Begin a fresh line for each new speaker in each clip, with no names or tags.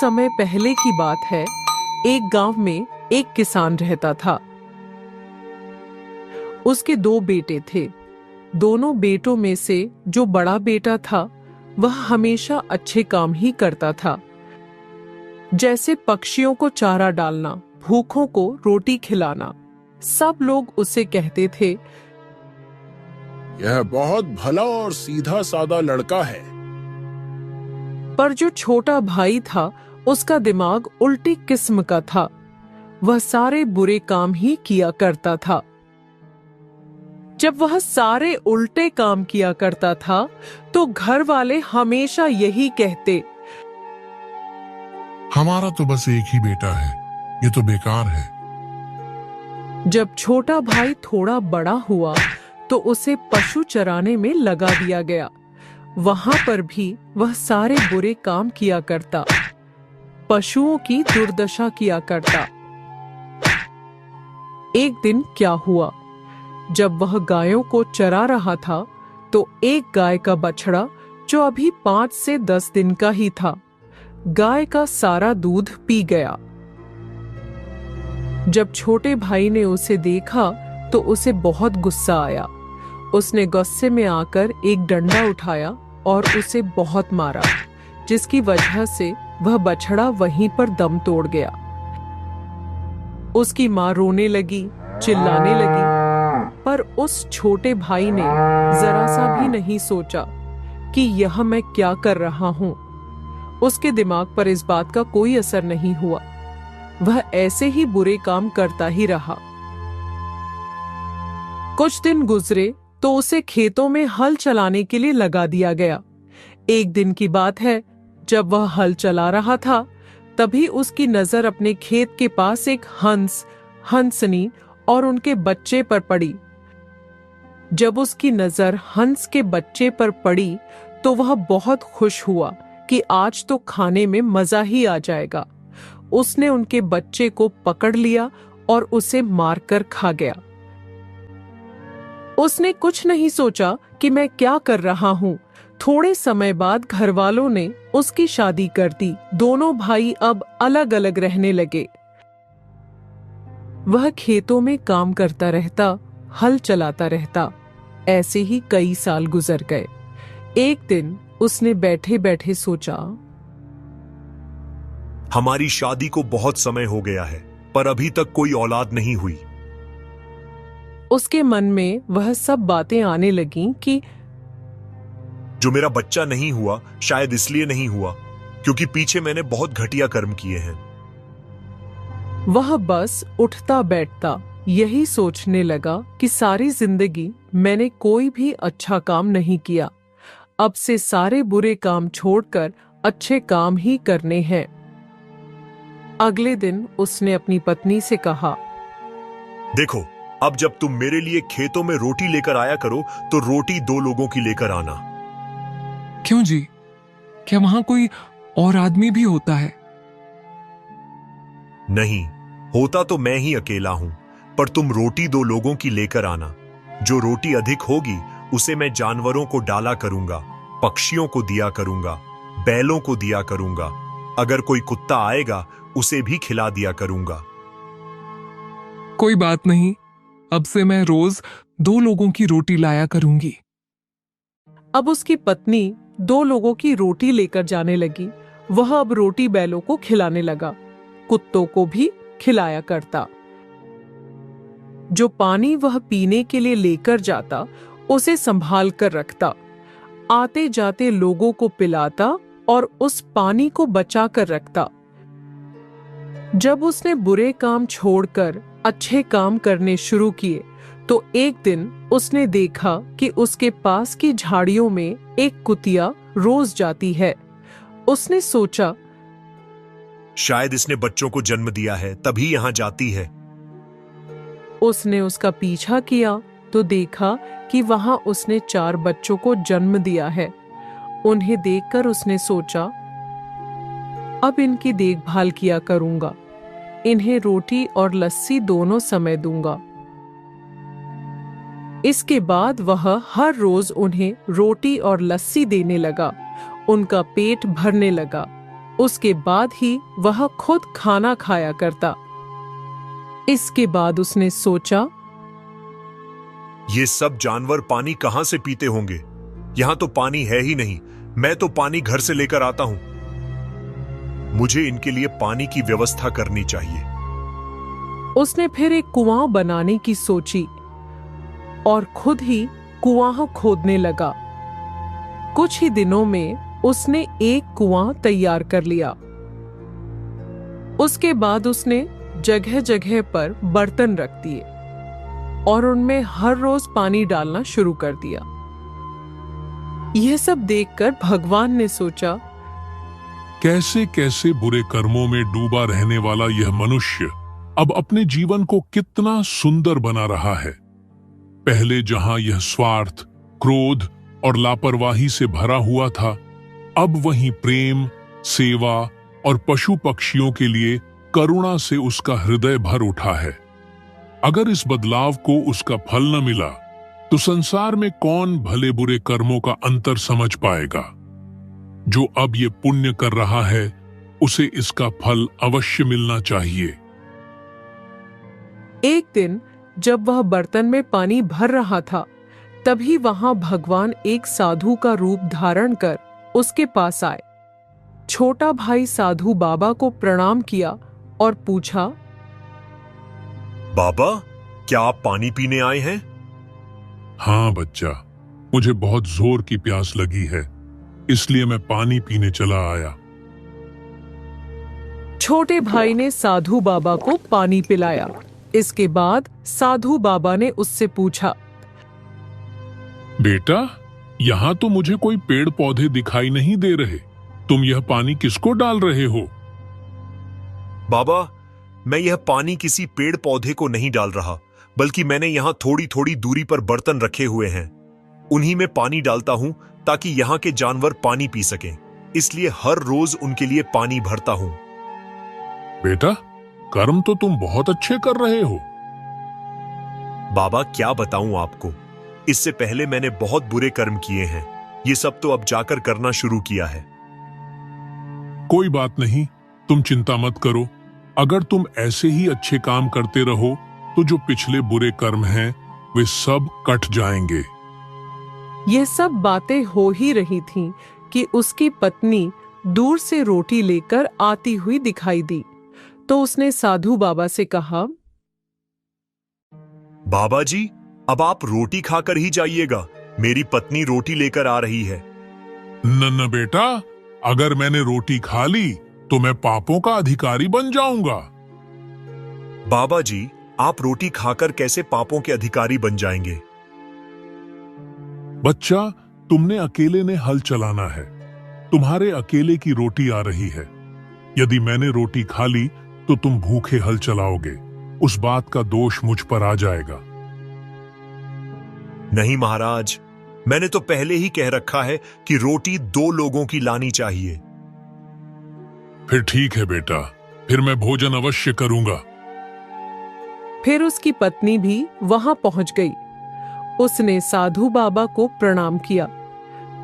समय पहले की बात है। एक गांव में एक किसान रहता था। उसके दो बेटे थे। दोनों बेटों में से जो बड़ा बेटा था वह हमेशा अच्छे काम ही करता था, जैसे पक्षियों को चारा डालना, भूखों को रोटी खिलाना। सब लोग उसे कहते थे,
यह बहुत भला और सीधा सादा लड़का है।
पर जो छोटा भाई था उसका दिमाग उल्टी किस्म का था। वह सारे बुरे काम ही किया करता था। जब वह सारे उल्टे काम किया करता था तो घर वाले हमेशा यही कहते,
हमारा तो बस एक ही बेटा है, ये तो बेकार है।
जब छोटा भाई थोड़ा बड़ा हुआ तो उसे पशु चराने में लगा दिया गया। वहां पर भी वह सारे बुरे काम किया करता, पशुओं की दुर्दशा किया करता। एक दिन क्या हुआ, जब वह गायों को चरा रहा था तो एक गाय का बछड़ा जो अभी 5 से 10 दिन का ही था, गाय का सारा दूध पी गया। जब छोटे भाई ने उसे देखा तो उसे बहुत गुस्सा आया। उसने गुस्से में आकर एक डंडा उठाया और उसे बहुत मारा, जिसकी वजह से वह बछड़ा वहीं पर दम तोड़ गया। उसकी मां रोने लगी, चिल्लाने लगी, पर उस छोटे भाई ने जरा सा भी नहीं सोचा कि यह मैं क्या कर रहा हूं। उसके दिमाग पर इस बात का कोई असर नहीं हुआ। वह ऐसे ही बुरे काम करता ही रहा। कुछ दिन गुजरे तो उसे खेतों में हल चलाने के लिए लगा दिया गया। एक दिन की बात है, जब वह हल चला रहा था तभी उसकी नजर अपने खेत के पास एक हंस, हंसनी और उनके बच्चे पर पड़ी। जब उसकी नजर हंस के बच्चे पर पड़ी तो वह बहुत खुश हुआ कि आज तो खाने में मजा ही आ जाएगा। उसने उनके बच्चे को पकड़ लिया और उसे मारकर खा गया। उसने कुछ नहीं सोचा कि मैं क्या कर रहा हूं। थोड़े समय बाद घर वालों ने उसकी शादी कर दी। दोनों भाई अब अलग अलग रहने लगे। वह खेतों में काम करता रहता, हल चलाता रहता। ऐसे ही कई साल गुजर गए। एक दिन उसने बैठे बैठे सोचा,
हमारी शादी को बहुत समय हो गया है, पर अभी तक कोई औलाद नहीं हुई।
उसके मन में वह सब बातें आने लगीं कि
जो मेरा बच्चा नहीं हुआ शायद इसलिए नहीं हुआ क्योंकि पीछे मैंने बहुत घटिया कर्म किए हैं।
वह बस उठता बैठता यही सोचने लगा कि सारी जिंदगी मैंने कोई भी अच्छा काम नहीं किया। अब से सारे बुरे काम छोड़कर अच्छे काम ही करने हैं। अगले दिन उसने अपनी पत्नी से कहा,
देखो, अब जब तुम मेरे लिए खेतों में रोटी लेकर आया करो तो रोटी 2 लोगों की लेकर आना।
क्यों जी, क्या वहां कोई और आदमी भी होता है?
नहीं, होता तो मैं ही अकेला हूं, पर तुम रोटी 2 लोगों की लेकर आना। जो रोटी अधिक होगी उसे मैं जानवरों को डाला करूंगा, पक्षियों को दिया करूंगा, बैलों को दिया करूंगा। अगर कोई कुत्ता आएगा उसे भी खिला दिया करूंगा।
कोई बात नहीं, अब से मैं रोज 2 लोगों की रोटी लाया करूंगी।
अब उसकी पत्नी 2 लोगों की रोटी लेकर जाने लगी। वह अब रोटी बैलों को खिलाने लगा, कुत्तों को भी खिलाया करता। जो पानी वह पीने के लिए लेकर जाता उसे संभाल कर रखता। आते जाते लोगों को पिलाता और उस पानी को बचा कर रखता। जब उसने बुरे काम छोड़कर अच्छे काम करने शुरू किए तो एक दिन उसने देखा कि उसके पास की झाड़ियों में एक कुतिया रोज जाती है। उसने सोचा,
शायद इसने बच्चों को जन्म दिया है तभी यहां जाती है।
उसने उसका पीछा किया तो देखा कि वहां उसने 4 बच्चों को जन्म दिया है। उन्हें देखकर उसने सोचा, अब इनकी देखभाल किया करूंगा, इन्हें रोटी और लस्सी दोनों समय दूंगा। इसके बाद वह हर रोज उन्हें रोटी और लस्सी देने लगा। उनका पेट भरने लगा। उसके बाद ही वह खुद खाना खाया करता। इसके बाद उसने सोचा,
ये सब जानवर पानी कहां से पीते होंगे? यहां तो पानी है ही नहीं। मैं तो पानी घर से लेकर आता हूं। मुझे इनके लिए पानी की व्यवस्था करनी चाहिए।
उसने फिर एक कुआं बनाने की सोची और खुद ही कुआं खोदने लगा। कुछ ही दिनों में उसने एक कुआं तैयार कर लिया। उसके बाद उसने जगह जगह पर बर्तन रख दिए और उनमें हर रोज पानी डालना शुरू कर दिया। यह सब देखकर भगवान ने सोचा,
कैसे कैसे बुरे कर्मों में डूबा रहने वाला यह मनुष्य अब अपने जीवन को कितना सुंदर बना रहा है। पहले जहां यह स्वार्थ, क्रोध और लापरवाही से भरा हुआ था, अब वहीं प्रेम, सेवा और पशु पक्षियों के लिए करुणा से उसका हृदय भर उठा है। अगर इस बदलाव को उसका फल न मिला तो संसार में कौन भले बुरे कर्मों का अंतर समझ पाएगा। जो अब ये पुण्य कर रहा है उसे इसका फल अवश्य मिलना चाहिए।
एक दिन जब वह बर्तन में पानी भर रहा था, तभी वहां भगवान एक साधु का रूप धारण कर उसके पास आए। छोटा भाई साधु बाबा को प्रणाम किया और पूछा,
बाबा, क्या आप पानी पीने आए हैं?
हाँ बच्चा, मुझे बहुत जोर की प्यास लगी है, इसलिए मैं पानी पीने चला आया।
छोटे भाई ने साधु बाबा को पानी पिलाया। इसके बाद साधु बाबा ने उससे पूछा,
बेटा, यहाँ तो मुझे कोई पेड़ पौधे दिखाई नहीं दे रहे, तुम यह पानी किसको डाल रहे हो?
बाबा, मैं यह पानी किसी पेड़ पौधे को नहीं डाल रहा, बल्कि मैंने यहां थोड़ी थोड़ी दूरी पर बर्तन रखे हुए हैं। उन्हीं में पानी डालता हूं ताकि यहां के जानवर पानी पी सकें। इसलिए हर रोज उनके लिए पानी भरता हूं।
बेटा, कर्म तो तुम बहुत अच्छे कर रहे हो।
बाबा, क्या बताऊं आपको, इससे पहले मैंने बहुत बुरे कर्म किए हैं। ये सब तो अब जाकर करना शुरू किया है।
कोई बात नहीं, तुम चिंता मत करो। अगर तुम ऐसे ही अच्छे काम करते रहो तो जो पिछले बुरे कर्म हैं वे सब कट जाएंगे।
यह सब बातें हो ही रही थीं कि उसकी पत्नी दूर से रोटी लेकर आती हुई दिखाई दी। तो उसने साधु बाबा से कहा,
बाबा जी, अब आप रोटी खाकर ही जाइएगा। मेरी पत्नी रोटी लेकर आ रही है।
न बेटा, अगर मैंने रोटी खा ली तो मैं पापों का अधिकारी बन जाऊंगा।
बाबा जी, आप रोटी खाकर कैसे पापों के अधिकारी बन जाएंगे?
बच्चा, तुमने अकेले ने हल चलाना है। तुम्हारे अकेले की रोटी आ रही है। यदि मैंने रोटी खा ली तो तुम भूखे हल चलाओगे। उस बात का दोष मुझ पर आ जाएगा।
नहीं महाराज, मैंने तो पहले ही कह रखा है कि रोटी 2 लोगों की लानी चाहिए।
फिर ठीक है बेटा, फिर मैं भोजन अवश्य करूंगा।
फिर उसकी पत्नी भी वहां पहुंच गई। उसने साधु बाबा को प्रणाम किया।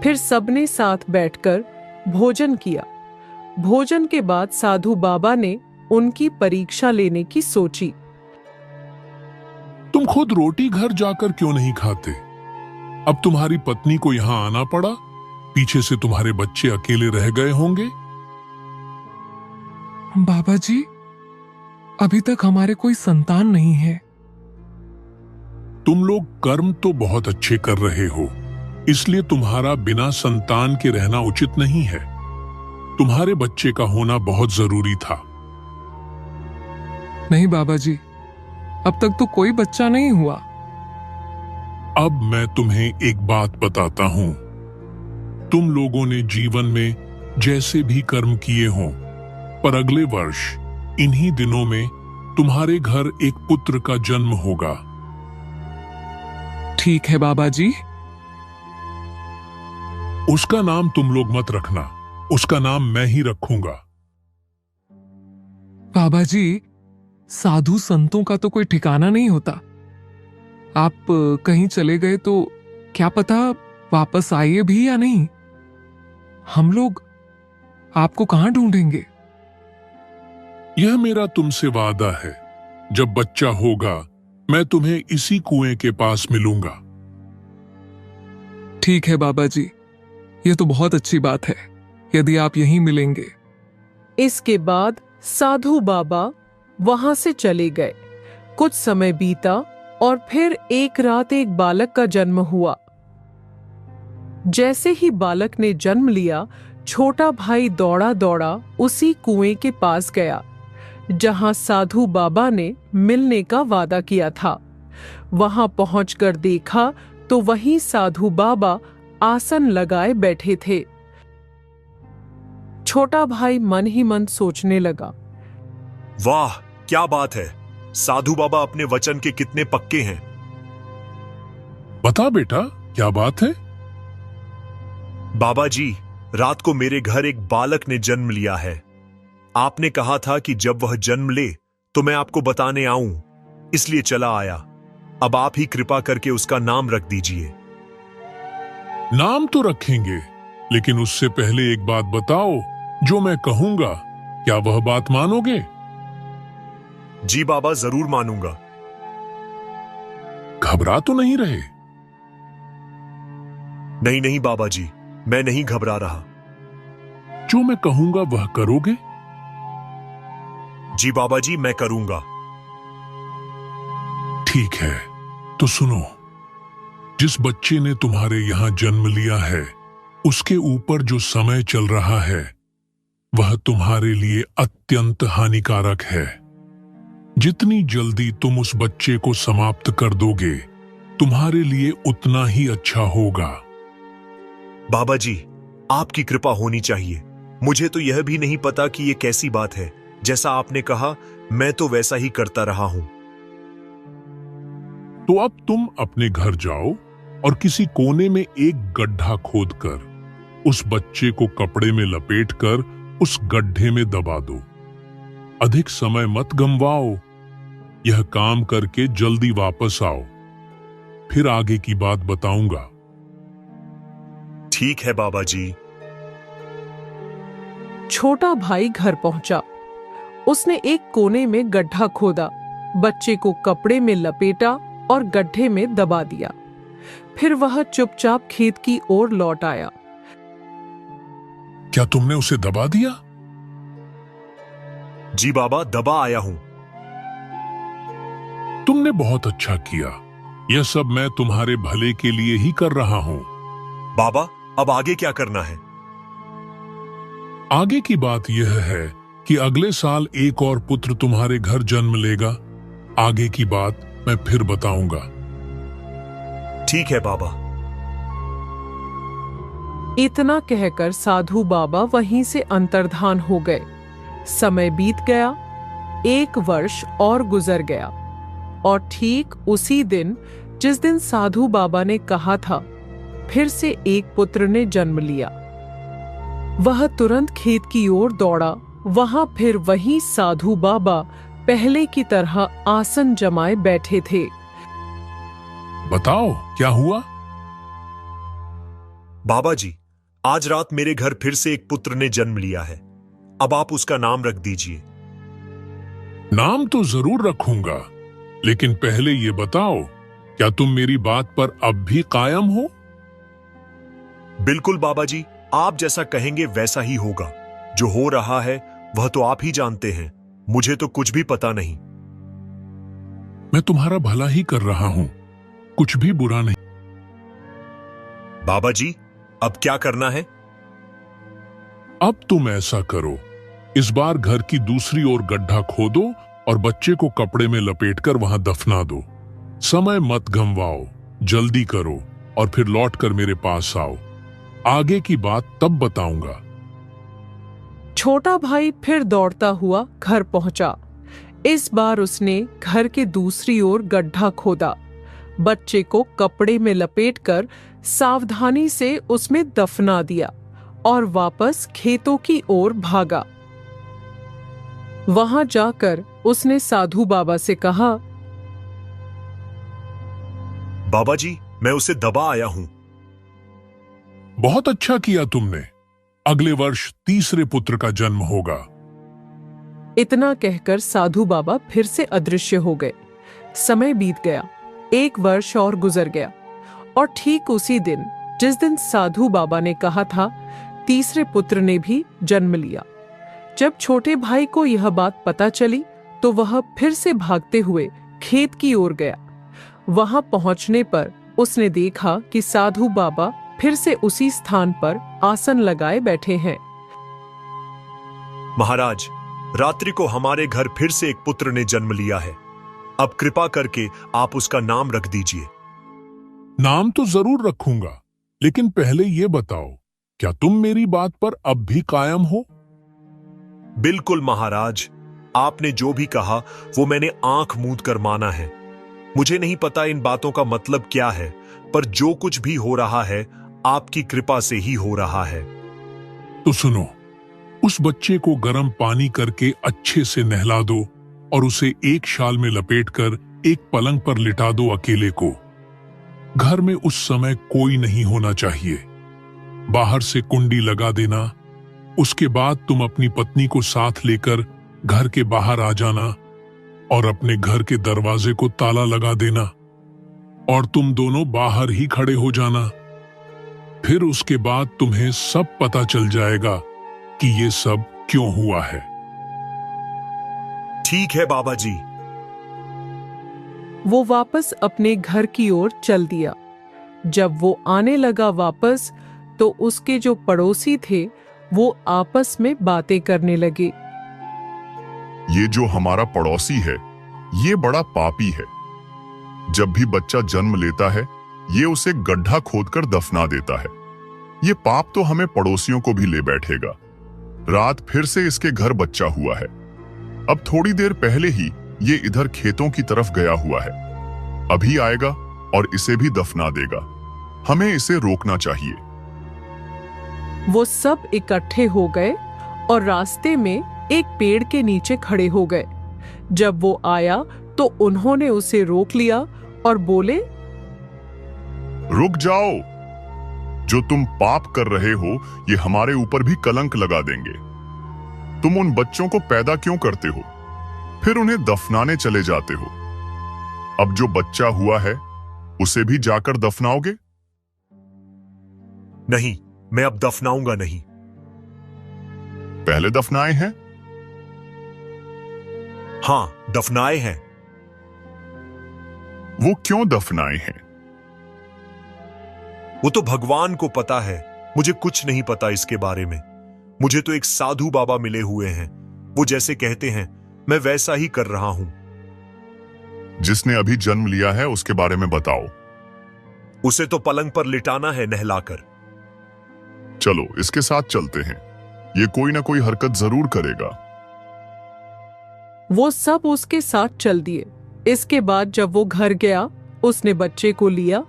फिर सबने साथ बैठकर भोजन किया। भोजन के बाद साधु बाबा ने उनकी परीक्षा लेने की सोची।
तुम खुद रोटी घर जाकर क्यों नहीं खाते? अब तुम्हारी पत्नी को यहां आना पड़ा, पीछे से तुम्हारे बच्चे अकेले रह गए होंगे।
बाबा जी, अभी तक हमारे कोई संतान नहीं है।
तुम लोग कर्म तो बहुत अच्छे कर रहे हो, इसलिए तुम्हारा बिना संतान के रहना उचित नहीं है। तुम्हारे बच्चे का होना बहुत जरूरी था।
नहीं बाबा जी, अब तक तो कोई बच्चा नहीं हुआ।
अब मैं तुम्हें एक बात बताता हूं। तुम लोगों ने जीवन में जैसे भी कर्म किए हों, पर अगले वर्ष इन्हीं दिनों में तुम्हारे घर एक पुत्र का जन्म होगा।
ठीक है बाबा जी।
उसका नाम तुम लोग मत रखना, उसका नाम मैं ही रखूंगा।
बाबा जी, साधु संतों का तो कोई ठिकाना नहीं होता। आप कहीं चले गए तो क्या पता वापस आइए भी या नहीं। हम लोग आपको कहां ढूंढेंगे?
यह मेरा तुमसे वादा है, जब बच्चा होगा मैं तुम्हें इसी कुएं के पास मिलूंगा।
ठीक है बाबा जी, यह तो बहुत अच्छी बात है यदि आप यहीं मिलेंगे।
इसके बाद साधु बाबा वहां से चले गए। कुछ समय बीता और फिर एक रात एक बालक का जन्म हुआ। जैसे ही बालक ने जन्म लिया, छोटा भाई दौड़ा दौड़ा उसी कुएं के पास गया जहां साधु बाबा ने मिलने का वादा किया था। वहां पहुंचकर देखा तो वहीं साधु बाबा आसन लगाए बैठे थे। छोटा भाई मन ही मन सोचने लगा,
वाह क्या बात है, साधु बाबा अपने वचन के कितने पक्के हैं।
बता बेटा, क्या बात है?
बाबा जी, रात को मेरे घर एक बालक ने जन्म लिया है। आपने कहा था कि जब वह जन्म ले तो मैं आपको बताने आऊं, इसलिए चला आया। अब आप ही कृपा करके उसका नाम रख दीजिए।
नाम तो रखेंगे, लेकिन उससे पहले एक बात बताओ, जो मैं कहूंगा क्या वह बात मानोगे?
जी बाबा, जरूर मानूंगा।
घबरा तो नहीं रहे?
नहीं नहीं बाबा जी, मैं नहीं घबरा रहा।
जो मैं कहूंगा वह करोगे?
जी बाबा जी, मैं करूंगा।
ठीक है, तो सुनो। जिस बच्चे ने तुम्हारे यहां जन्म लिया है, उसके ऊपर जो समय चल रहा है वह तुम्हारे लिए अत्यंत हानिकारक है। जितनी जल्दी तुम उस बच्चे को समाप्त कर दोगे, तुम्हारे लिए उतना ही अच्छा होगा।
बाबा जी, आपकी कृपा होनी चाहिए। मुझे तो यह भी नहीं पता कि यह कैसी बात है। जैसा आपने कहा, मैं तो वैसा ही करता रहा हूं।
तो अब तुम अपने घर जाओ और किसी कोने में एक गड्ढा खोदकर उस बच्चे को कपड़े में लपेटकर उस गड्ढे में दबा दो। अधिक समय मत गंवाओ। यह काम करके जल्दी वापस आओ, फिर आगे की बात बताऊंगा।
ठीक है बाबा जी।
छोटा भाई घर पहुंचा। उसने एक कोने में गड्ढा खोदा, बच्चे को कपड़े में लपेटा और गड्ढे में दबा दिया। फिर वह चुपचाप खेत की ओर लौट आया।
क्या तुमने उसे दबा दिया?
जी बाबा, दबा आया हूं।
तुमने बहुत अच्छा किया। यह सब मैं तुम्हारे भले के लिए ही कर रहा हूं।
बाबा, अब आगे क्या करना है?
आगे की बात यह है कि अगले साल एक और पुत्र तुम्हारे घर जन्म लेगा। आगे की बात मैं फिर बताऊंगा।
ठीक है बाबा।
इतना कहकर साधु बाबा वहीं से अंतर्धान हो गए। समय बीत गया। 1 वर्ष और गुजर गया और ठीक उसी दिन जिस दिन साधु बाबा ने कहा था, फिर से एक पुत्र ने जन्म लिया। वह तुरंत खेत की ओर दौड़ा। वहां फिर वही साधु बाबा पहले की तरह आसन जमाए बैठे थे।
बताओ क्या हुआ?
बाबा जी, आज रात मेरे घर फिर से एक पुत्र ने जन्म लिया है। अब आप उसका नाम रख दीजिए।
नाम तो जरूर रखूंगा, लेकिन पहले ये बताओ, क्या तुम मेरी बात पर अब भी कायम हो?
बिल्कुल बाबा जी, आप जैसा कहेंगे वैसा ही होगा। जो हो रहा है वह तो आप ही जानते हैं, मुझे तो कुछ भी पता नहीं।
मैं तुम्हारा भला ही कर रहा हूं, कुछ भी बुरा नहीं।
बाबा जी, अब क्या करना है?
अब तुम ऐसा करो, इस बार घर की दूसरी ओर गड्ढा खोदो और बच्चे को कपड़े में लपेटकर वहां दफना दो। समय मत गंवाओ, जल्दी करो और फिर लौटकर मेरे पास आओ। आगे की बात तब बताऊंगा।
छोटा भाई फिर दौड़ता हुआ घर पहुंचा। इस बार उसने घर के दूसरी ओर गड्ढा खोदा, बच्चे को कपड़े में लपेटकर सावधानी से उसमें दफना दिया और वापस खेतों की ओर भागा। वहां जाकर उसने साधु बाबा से कहा,
बाबा जी, मैं उसे दबा आया हूं।
बहुत अच्छा किया तुमने। अगले वर्ष तीसरे पुत्र का जन्म होगा।
इतना कहकर साधु बाबा फिर से अदृश्य हो गए। समय बीत गया, 1 वर्ष और गुजर गया, और ठीक उसी दिन जिस दिन साधु बाबा ने कहा था, तीसरे पुत्र ने भी जन्म लिया। जब छोटे भाई को यह बात पता चली तो वह फिर से भागते हुए खेत की ओर गया। वहां पहुंचने पर उसने देखा कि साधु बाबा फिर से उसी स्थान पर आसन लगाए बैठे हैं।
महाराज, रात्रि को हमारे घर फिर से एक पुत्र ने जन्म लिया है। अब कृपा करके आप उसका नाम रख दीजिए।
नाम तो जरूर रखूंगा, लेकिन पहले ये बताओ, क्या तुम मेरी बात पर अब भी कायम हो?
बिल्कुल महाराज, आपने जो भी कहा वो मैंने आंख मूंद कर माना है। मुझे नहीं पता इन बातों का मतलब क्या है, पर जो कुछ भी हो रहा है आपकी कृपा से ही हो रहा है।
तो सुनो, उस बच्चे को गर्म पानी करके अच्छे से नहला दो और उसे एक शाल में लपेटकर एक पलंग पर लिटा दो अकेले को। घर में उस समय कोई नहीं होना चाहिए। बाहर से कुंडी लगा देना। उसके बाद तुम अपनी पत्नी को साथ लेकर घर के बाहर आ जाना और अपने घर के दरवाजे को ताला लगा देना, और तुम दोनों बाहर ही खड़े हो जाना। फिर उसके बाद तुम्हें सब पता चल जाएगा कि ये सब क्यों हुआ है।
ठीक है बाबा जी।
वो वापस अपने घर की ओर चल दिया। जब वो आने लगा वापस, तो उसके जो पड़ोसी थे वो आपस में बातें करने लगे।
ये जो हमारा पड़ोसी है, ये बड़ा पापी है। जब भी बच्चा जन्म लेता है, ये उसे गड्ढा खोदकर दफना देता है। ये पाप तो हमें पड़ोसियों को भी ले बैठेगा। रात फिर से इसके घर बच्चा हुआ है। अब थोड़ी देर पहले ही ये इधर खेतों की तरफ गया हुआ है। अभी आएगा और इसे भी दफना देगा। हमें इसे रोकना चाहिए।
वो सब इकट्ठे हो गए और रास्ते में एक पेड़ के नीचे खड़े हो गए। जब वो आया तो उन्होंने उसे रोक लिया और बोले,
रुक जाओ। जो तुम पाप कर रहे हो, ये हमारे ऊपर भी कलंक लगा देंगे। तुम उन बच्चों को पैदा क्यों करते हो, फिर उन्हें दफनाने चले जाते हो? अब जो बच्चा हुआ है, उसे भी जाकर दफनाओगे?
नहीं, मैं अब दफनाऊंगा नहीं।
पहले दफनाए हैं?
हाँ, दफनाए हैं।
वो क्यों दफनाए हैं?
वो तो भगवान को पता है, मुझे कुछ नहीं पता इसके बारे में। मुझे तो एक साधु बाबा मिले हुए हैं। वो जैसे कहते हैं मैं वैसा ही कर रहा हूं।
जिसने अभी जन्म लिया है उसके बारे में बताओ।
उसे तो पलंग पर लिटाना है नहलाकर।
चलो इसके साथ चलते हैं, ये कोई ना कोई हरकत जरूर करेगा।
वो सब उसके साथ चल दिए। इसके बाद जब वो घर गया, उसने बच्चे को लिया,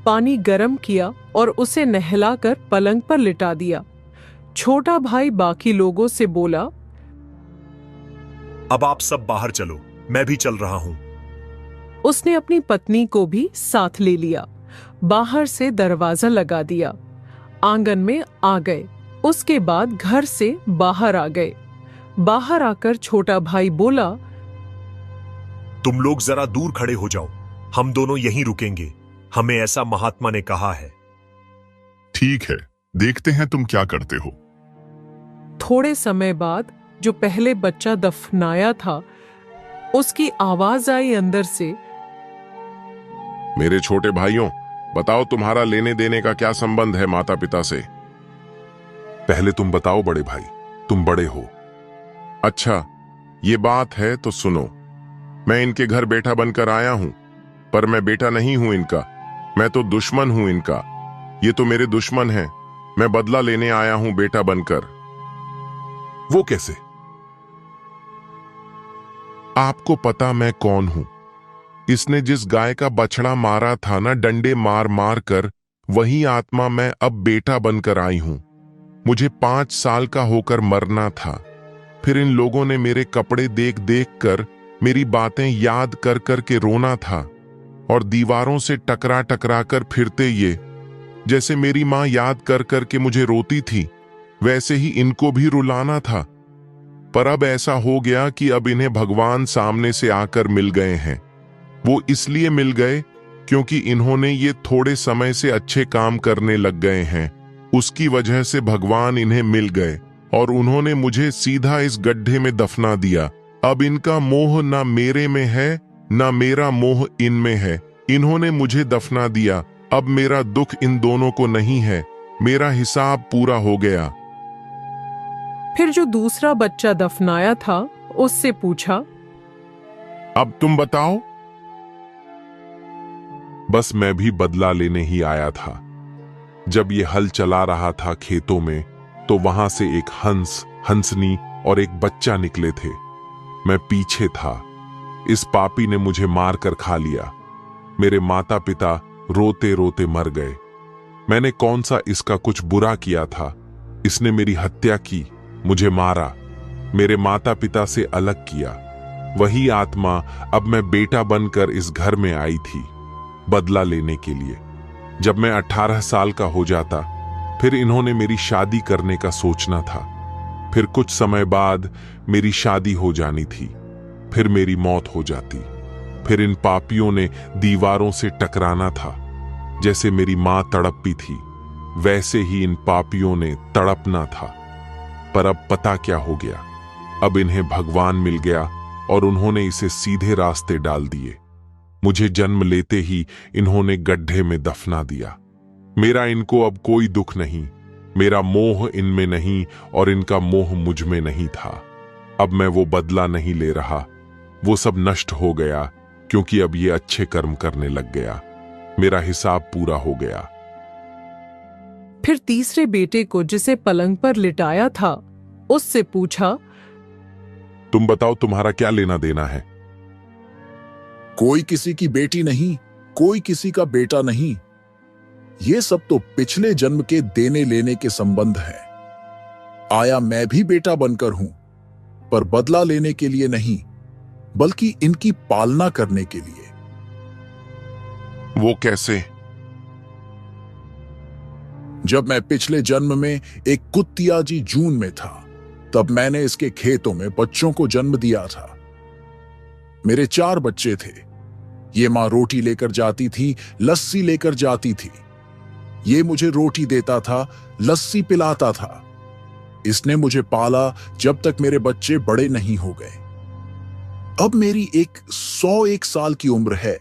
पानी गर्म किया और उसे नहलाकर पलंग पर लिटा दिया। छोटा भाई बाकी लोगों से बोला,
अब आप सब बाहर चलो, मैं भी चल रहा हूं।
उसने अपनी पत्नी को भी साथ ले लिया। बाहर से दरवाजा लगा दिया। आंगन में आ गए। उसके बाद घर से बाहर आ गए। बाहर आकर छोटा भाई बोला,
तुम लोग जरा दूर खड़े हो जाओ, हम दोनों यहीं रुकेंगे। हमें ऐसा महात्मा ने कहा है।
ठीक है, देखते हैं तुम क्या करते हो।
थोड़े समय बाद जो पहले बच्चा दफनाया था, उसकी आवाज आई अंदर से,
मेरे छोटे भाइयों, बताओ तुम्हारा लेने देने का क्या संबंध है माता पिता से? पहले तुम बताओ बड़े भाई, तुम बड़े हो। अच्छा, ये बात है तो सुनो। मैं इनके घर बेटा बनकर आया हूं, पर मैं बेटा नहीं हूं इनका। मैं तो दुश्मन हूं इनका। ये तो मेरे दुश्मन हैं। मैं बदला लेने आया हूं बेटा बनकर।
वो कैसे?
आपको पता मैं कौन हूं? इसने जिस गाय का बछड़ा मारा था ना, डंडे मार मार कर, वही आत्मा मैं अब बेटा बनकर आई हूं। मुझे 5 साल का होकर मरना था। फिर इन लोगों ने मेरे कपड़े देख देख कर, मेरी बातें याद कर कर के रोना था, और दीवारों से टकरा टकरा कर फिरते ये, जैसे मेरी मां याद कर कर के मुझे रोती थी, वैसे ही इनको भी रुलाना था। पर अब ऐसा हो गया कि अब इन्हें भगवान सामने से आकर मिल गए हैं। वो इसलिए मिल गए क्योंकि इन्होंने ये थोड़े समय से अच्छे काम करने लग गए हैं। उसकी वजह से भगवान इन्हें मिल गए और उन्होंने मुझे सीधा इस गड्ढे में दफना दिया। अब इनका मोह ना मेरे में है, ना मेरा मोह इनमें है। इन्होंने मुझे दफना दिया। अब मेरा दुख इन दोनों को नहीं है। मेरा हिसाब पूरा हो गया।
फिर जो दूसरा बच्चा दफनाया था उससे पूछा,
अब तुम बताओ। बस मैं भी बदला लेने ही आया था। जब ये हल चला रहा था खेतों में, तो वहां से एक हंस, हंसनी और एक बच्चा निकले थे। मैं पीछे था। इस पापी ने मुझे मार कर खा लिया। मेरे माता पिता रोते रोते मर गए। मैंने कौन सा इसका कुछ बुरा किया था? इसने मेरी हत्या की, मुझे मारा, मेरे माता पिता से अलग किया। वही आत्मा अब मैं बेटा बनकर इस घर में आई थी, बदला लेने के लिए। जब मैं 18 साल का हो जाता, फिर इन्होंने मेरी शादी करने का सोचना था। फिर कुछ समय बाद मेरी शादी हो जानी थी। फिर मेरी मौत हो जाती। फिर इन पापियों ने दीवारों से टकराना था। जैसे मेरी मां तड़पती थी, वैसे ही इन पापियों ने तड़पना था। पर अब पता क्या हो गया? अब इन्हें भगवान मिल गया और उन्होंने इसे सीधे रास्ते डाल दिए। मुझे जन्म लेते ही इन्होंने गड्ढे में दफना दिया। मेरा इनको अब कोई दुख नहीं। मेरा मोह इनमें नहीं और इनका मोह मुझ में नहीं था। अब मैं वो बदला नहीं ले रहा। वो सब नष्ट हो गया क्योंकि अब ये अच्छे कर्म करने लग गया। मेरा हिसाब पूरा हो गया।
फिर तीसरे बेटे को, जिसे पलंग पर लिटाया था, उससे पूछा,
तुम बताओ, तुम्हारा क्या लेना देना है?
कोई किसी की बेटी नहीं, कोई किसी का बेटा नहीं। ये सब तो पिछले जन्म के देने लेने के संबंध है। आया मैं भी बेटा बनकर हूं, पर बदला लेने के लिए नहीं, बल्कि इनकी पालना करने के लिए।
वो कैसे?
जब मैं पिछले जन्म में एक कुत्तियाजी जून में था, तब मैंने इसके खेतों में बच्चों को जन्म दिया था। मेरे 4 बच्चे थे। ये मां रोटी लेकर जाती थी, लस्सी लेकर जाती थी। ये मुझे रोटी देता था, लस्सी पिलाता था। इसने मुझे पाला जब तक मेरे बच्चे बड़े नहीं हो गए। अब मेरी 101 साल की उम्र है।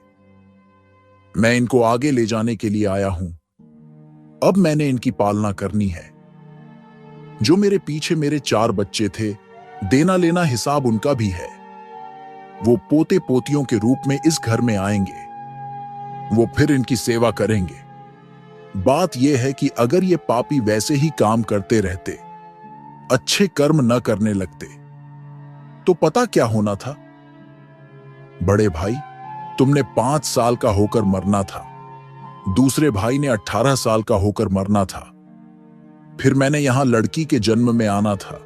मैं इनको आगे ले जाने के लिए आया हूं। अब मैंने इनकी पालना करनी है। जो मेरे पीछे मेरे 4 बच्चे थे, देना लेना हिसाब उनका भी है। वो पोते पोतियों के रूप में इस घर में आएंगे। वो फिर इनकी सेवा करेंगे। बात यह है कि अगर ये पापी वैसे ही काम करते रहते, अच्छे कर्म न करने लगते, तो पता क्या होना था? बड़े भाई, तुमने 5 साल का होकर मरना था। दूसरे भाई ने 18 साल का होकर मरना था। फिर मैंने यहां लड़की के जन्म में आना था।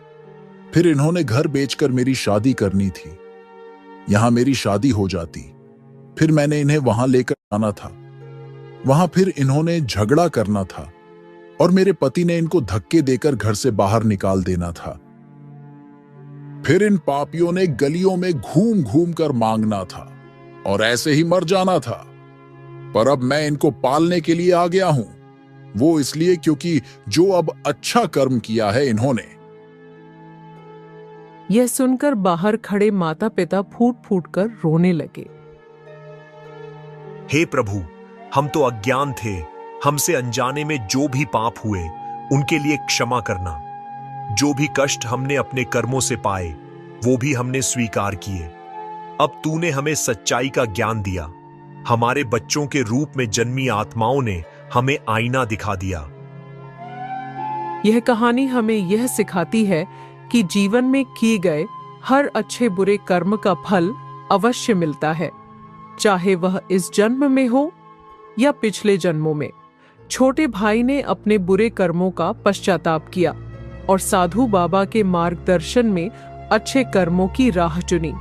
फिर इन्होंने घर बेचकर मेरी शादी करनी थी। यहां मेरी शादी हो जाती, फिर मैंने इन्हें वहां लेकर आना था। वहां फिर इन्होंने झगड़ा करना था और मेरे पति ने इनको धक्के देकर घर से बाहर निकाल देना था। फिर इन पापियों ने गलियों में घूम घूम कर मांगना था और ऐसे ही मर जाना था। पर अब मैं इनको पालने के लिए आ गया हूं। वो इसलिए क्योंकि जो अब अच्छा कर्म किया है इन्होंने।
यह सुनकर बाहर खड़े माता पिता फूट फूट कर रोने लगे।
हे प्रभु, हम तो अज्ञान थे। हमसे अनजाने में जो भी पाप हुए, उनके लिए क्षमा करना। जो भी कष्ट हमने अपने कर्मों से पाए, वो भी हमने स्वीकार किए। अब तूने हमें सच्चाई का ज्ञान दिया। हमारे बच्चों के रूप में जन्मी आत्माओं ने हमें आईना दिखा दिया।
यह कहानी हमें यह सिखाती है कि जीवन में किए गए हर अच्छे बुरे कर्म का फल अवश्य मिलता है, चाहे वह इस जन्म में हो या पिछले जन्मों में। छोटे भाई ने अपने बुरे कर्मों का पश्चाताप किया और साधु बाबा के मार्गदर्शन में अच्छे कर्मों की राह चुनी,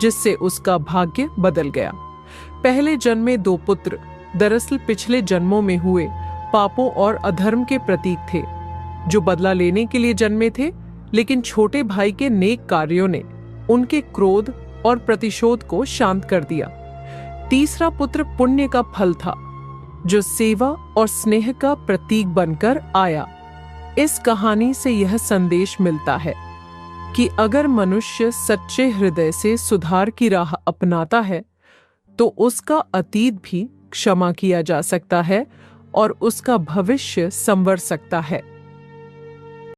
जिससे उसका भाग्य बदल गया। पहले जन्म में 2 पुत्र दरअसल पिछले जन्मों में हुए पापों और अधर्म के प्रतीक थे। जो बदला लेने के लिए जन्मे थे, लेकिन छोटे भाई के नेक कार्यों ने उनके क्रोध और प्रतिशोध को शांत कर दिया। तीसरा पुत्र पुण्य का फल था, जो सेवा और स्नेह का प्रतीक बनकर आया। इस कहानी से यह संदेश मिलता है कि अगर मनुष्य सच्चे हृदय से सुधार की राह अपनाता है तो उसका अतीत भी क्षमा किया जा सकता है और उसका भविष्य संवर सकता है।